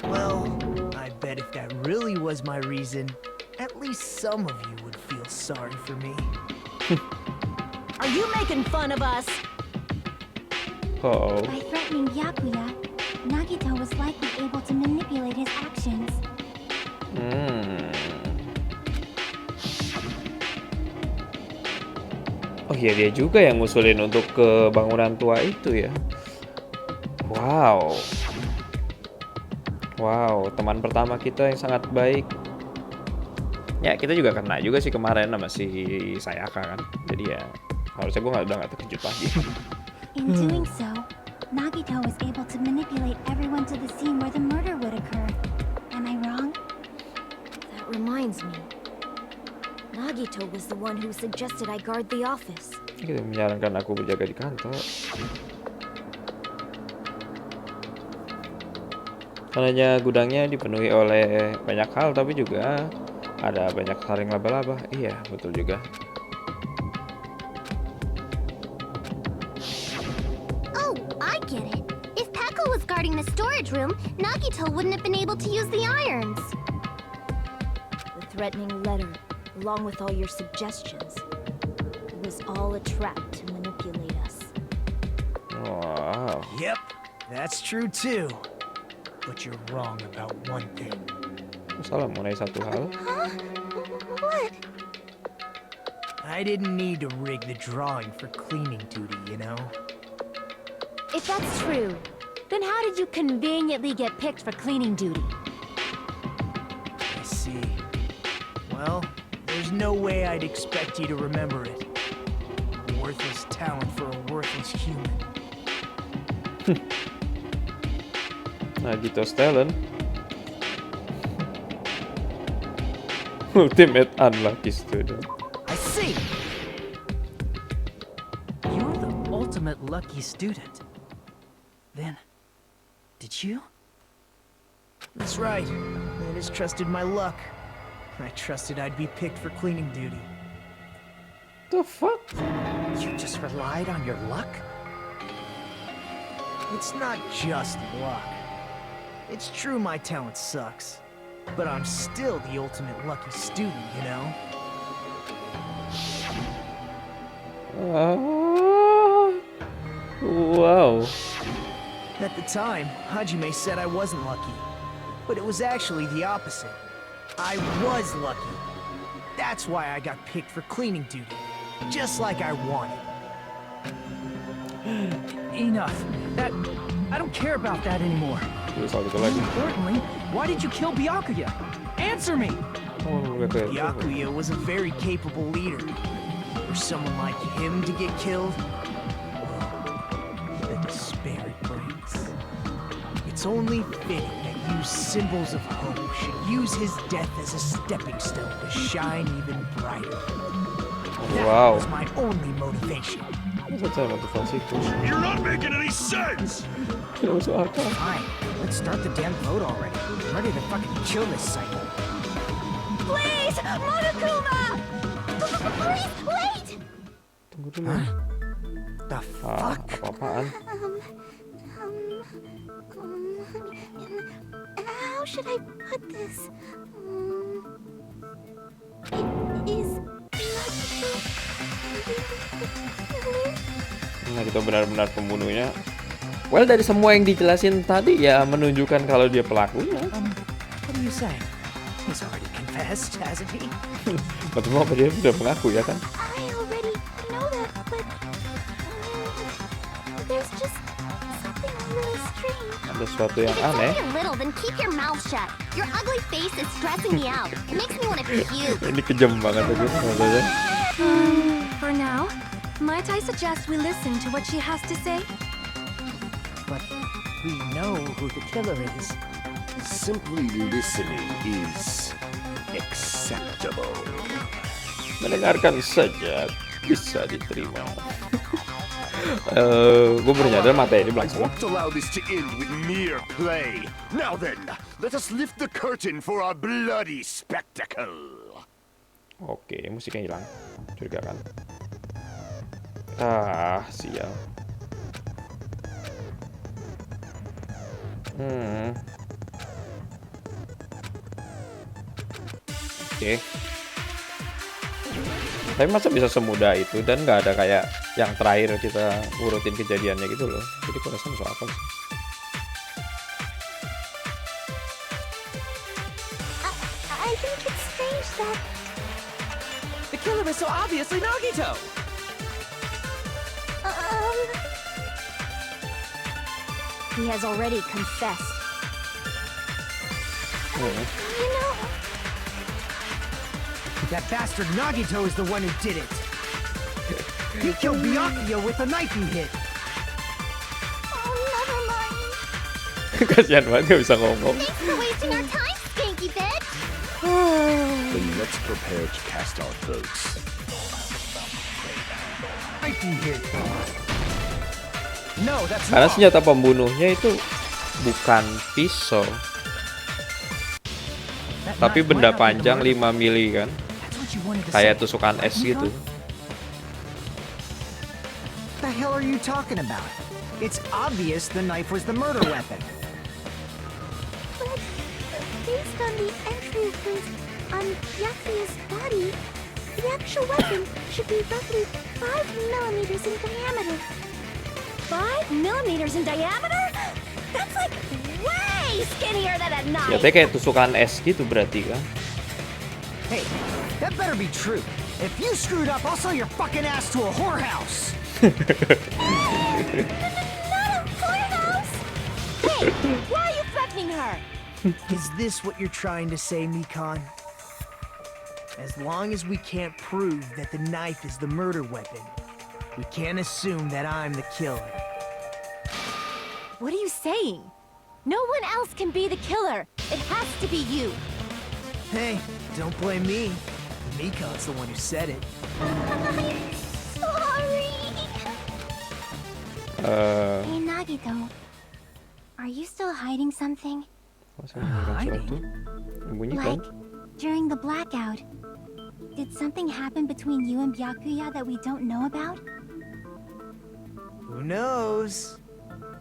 Well, I bet if that really was my reason, at least some of you would feel sorry for me. Are you making fun of us? Oh. By threatening Byakuya, Nagito was likely able to manipulate his actions. Oh iya, dia juga yang ngusulin untuk ke bangunan tua itu ya. Wow. Wow, teman pertama kita yang sangat baik. Ya, kita juga kena juga sih kemarin sama si Sayaka kan. Jadi ya, harusnya gue udah gak terkejut lagi. In doing so, Nagito was able to manipulate everyone to the scene where the murder would occur. Am I wrong? That reminds me. Nagito was the one who suggested I guard the office. Gitu, menyarankan aku berjaga di kantor. Karenanya gudangnya dipenuhi oleh banyak hal, tapi juga Ada banyak saring laba-laba. Iya, betul juga. Oh, I get it. If Peko was guarding the storage room, Nagito wouldn't have been able to use the irons. The threatening letter, along with all your suggestions, it was all a trap to manipulate us. Wow. Yep, that's true too. But you're wrong about one thing. Salah mengenai satu hal. Huh? What? I didn't need to rig the drawing for cleaning duty, you know? If that's true, then how did you conveniently get picked for cleaning duty? I see. Well, there's no way I'd expect you to remember it. A worthless talent for a worthless human. Nagito's talent. Ultimate unlucky student. I see! You're the ultimate lucky student. Then, did you? That's right. I just trusted my luck. I trusted I'd be picked for cleaning duty. The fuck? You just relied on your luck? It's not just luck. It's true my talent sucks. But I'm still the ultimate lucky student, you know? Wow. At the time, Hajime said I wasn't lucky. But it was actually the opposite. I was lucky. That's why I got picked for cleaning duty. Just like I wanted. Enough. I don't care about that anymore. Importantly, why did you kill Byakuya? Answer me! Byakuya was a very capable leader. For someone like him to get killed, well, the despair it brings. It's only fitting that you symbols of hope should use his death as a stepping stone to shine even brighter. That was my only motivation. You're not making any sense! Fine, let's start the damn vote already. I'm ready to fucking kill this cycle. Please, Monokuma! Please, wait! Tunggu dulu. The fuck? Apa-apaan? How should I put this? Is Nah, kita benar-benar pembunuhnya. Well, dari semua yang dijelasin tadi ya menunjukkan kalau dia pelakunya. What are you saying? He's already confessed, hasn't he? Betul apa dia sudah mengaku ya kan? I already know that, but there's just something really strange. Ada sesuatu yang If it's aneh. only a little, then keep your mouth shut. Your ugly face is stressing me out. It makes me want to puke. Ini kejam banget aja maksudnya. For now, might I suggest we listen to what she has to say? But we know who the killer is. Simply listening is acceptable. Mendengarkan saja bisa diterima. Gue baru nyadar mata ini I belakang. won't allow this to end with mere play. Now then, let us lift the curtain for our bloody spectacle. Oke, musiknya hilang. Curiga kan? Ah, sial. Oke. Tapi masa bisa semudah itu dan nggak ada kayak yang terakhir kita urutin kejadiannya gitu loh. Jadi aku rasa masuk akal sih. I think it's strange that The killer is so obviously Nagito! He has already confessed. you know, That bastard Nagito is the one who did it. He killed Byakuya with a knife he hit. oh, never mind. Kasihan banget nggak bisa ngomong. Thanks for wasting our time, skanky bitch. Then let's prepare to cast our votes. Knife he hit. No, that's Karena wrong. senjata pembunuhnya itu bukan pisau. That tapi benda panjang 5 mili kan. That's what you wanted to Kayak say. tusukan es gitu. What the hell are you talking about? It's obvious the knife was the murder weapon. But based on the entrances on Byakuya's body, the actual weapon should be roughly 5 millimeters in diameter. 5 millimeters in diameter? That's like way skinnier than a knife. Ya kayak tusukan es gitu berarti kan. Hey, that better be true. If you screwed up, I'll sell your fucking ass to a whorehouse. Not a whorehouse! Hey, why are you threatening her? Is this what you're trying to say, Mikan? As long as we can't prove that the knife is the murder weapon, we can't assume that I'm the killer. What are you saying? No one else can be the killer. It has to be you. Hey, don't blame me. Mikan's the one who said it. Sorry. Hey, Nagito. Are you still hiding something? Masa mendengarkan suatu? Bunyi kan? Like, during the blackout, did something happen between you and Byakuya that we don't know about? Who knows?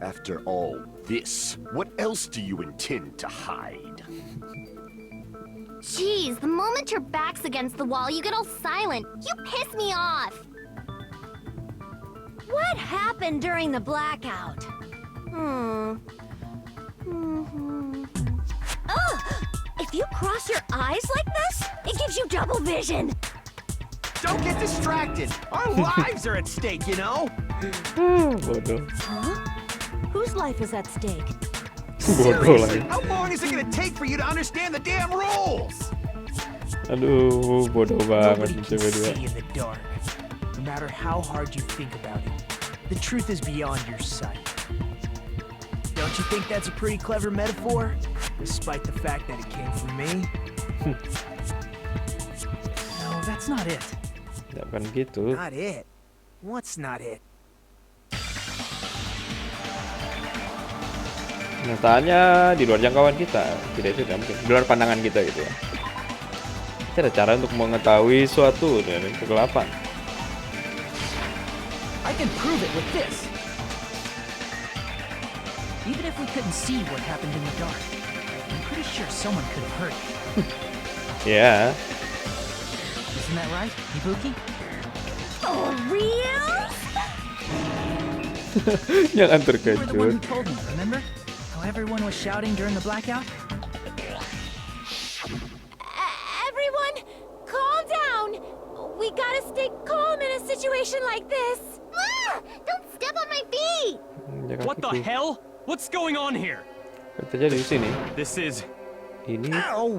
After all this, what else do you intend to hide? Jeez, the moment your back's against the wall, you get all silent. You piss me off. What happened during the blackout? Oh, if you cross your eyes like this, it gives you double vision. Don't get distracted. Our lives are at stake, you know? Bodoh. Huh? Whose life is at stake? Bodoh Seriously, lagi. how long is it gonna take for you to understand the damn rules? Aduh, bodoh banget Nobody nih can cewek dua. see in the dark, no matter how hard you think about it. The truth is beyond your sight. Don't you think that's a pretty clever metaphor? Despite the fact that it came from me? No, that's not it. Ya kan gitu. Not it. What's not it? Kenyataannya di luar jangkauan kita. Tidak mungkin. Di luar pandangan kita gitu ya. Kita ada cara untuk mengetahui suatu dari kegelapan. I can prove it with this. Even if we couldn't see what happened in the dark, I'm pretty sure someone could have heard it. Ya. Isn't that right, Ibuki? For real? Jangan You were the one terkejut. who told me, remember? How everyone was shouting during the blackout? Everyone, calm down. We gotta stay calm in a situation like this. Ah! Don't step on my feet! Jangan What the gitu. hell? What's going on here? Apa terjadi di sini? This is... Ini. Ow!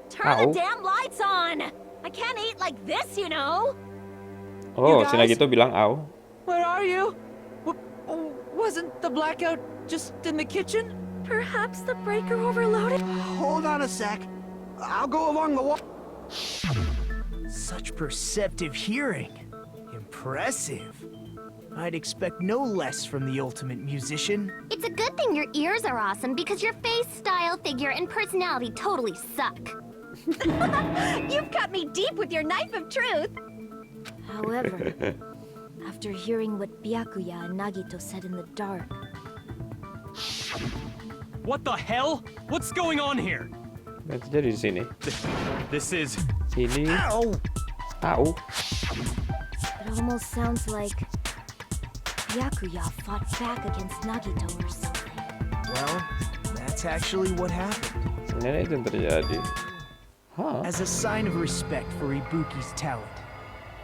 Turn Ow. the damn lights on. I can't eat like this, you know. Oh, You si guys? Nagito bilang au. Where are you? Wasn't the blackout just in the kitchen? Perhaps the breaker overloaded. Hold on a sec. I'll go along the wall. Such perceptive hearing. Impressive. I'd expect no less from the ultimate musician. It's a good thing your ears are awesome because your face, style, figure, and personality totally suck. You've cut me deep with your knife of truth. However, after hearing what Byakuya and Nagito said in the dark, What the hell? What's going on here? Apa yang terjadi di sini? This is... Ini. Ow! Au. it almost sounds like Byakuya fought back against Nagito or something. Well, that's actually what happened. Ternyata itu yang terjadi. Hah? As a sign of respect for Ibuki's talent,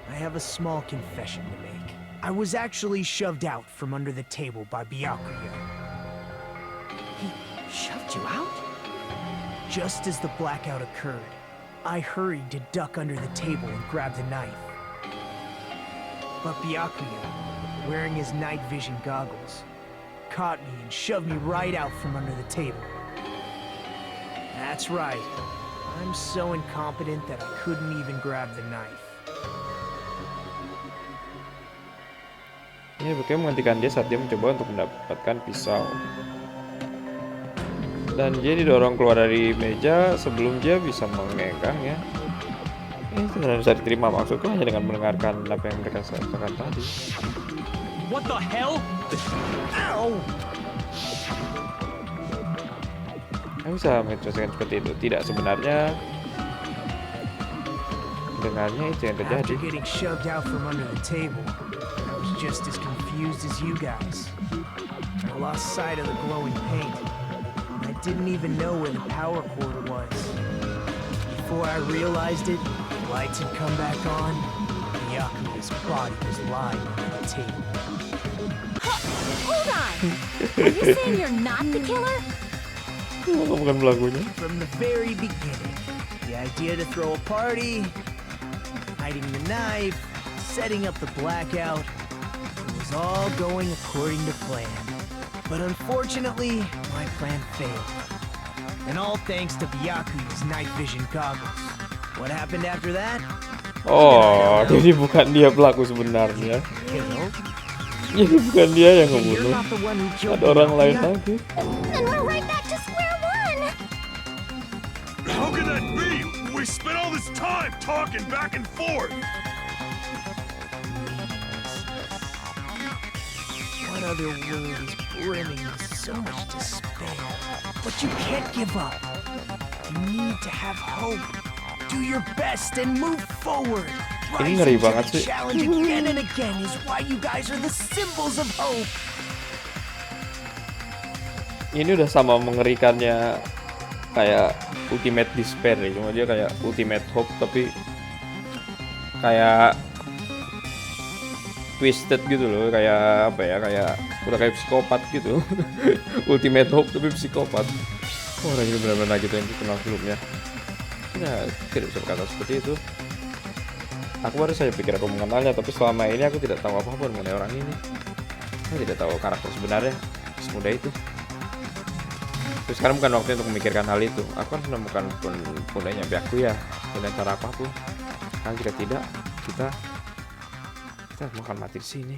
I have a small confession to make. I was actually shoved out from under the table by Byakuya. He shoved you out? Just as the blackout occurred, I hurried to duck under the table and grab the knife. But Byakuya, wearing his night vision goggles, caught me and shoved me right out from under the table. That's right. I'm so incompetent that I couldn't even grab the knife. Ini Byakuya menghentikan dia saat dia mencoba untuk mendapatkan pisau. Dan dia didorong keluar dari meja sebelum dia bisa mengegangnya. Itu benar bisa diterima, maksudku hanya dengan mendengarkan apa yang mereka katakan tadi. What the hell? Ow! Aku bisa menjelaskan seperti itu. Tidak, sebenarnya dengarnya itu yang terjadi. After getting shoved out from under the table, I was just as confused as you guys. I lost sight of the glowing paint. I didn't even know where the power cord was. Before I realized it, the lights had come back on. Byakuya's body was lying on the table. Hold on! Are you saying you're not the killer? Bukan pelakunya. From the very beginning, the idea to throw a party, hiding the knife, setting up the blackout, it was all going according to plan. But unfortunately, my plan failed. And all thanks to Byakuya's night vision goggles. What happened after that? Oh, jadi bukan dia pelaku sebenarnya. Jadi bukan dia yang ngebunuh. Ada orang lain lagi. Then we're right back to square one! How could that be? We spent all this time talking back and forth. What other word is brimming with so much despair? But you can't give up. You need to have hope. Do your best and move forward. Ini ngeri Rising to banget the sih. challenge again and again is why you guys are the symbols of hope. Ini udah sama mengerikannya kayak Ultimate Despair ya. Cuma dia kayak Ultimate Hope tapi kayak twisted gitu loh, kayak apa ya, kayak udah kayak psikopat gitu. Ultimate Hope tapi psikopat. Orang ini benar-benar gitu yang kenal filmnya. Ya, tidak bisa berkata seperti itu. Aku baru saja pikir aku mengenalnya, tapi selama ini aku tidak tahu apa-apa mengenai orang ini. Aku tidak tahu karakter sebenarnya semudah itu. Terus sekarang bukan waktunya untuk memikirkan hal itu. Aku kan menemukan pundanya Byakuya dengan cara apapun. Karena jika tidak, kita akan mati di sini.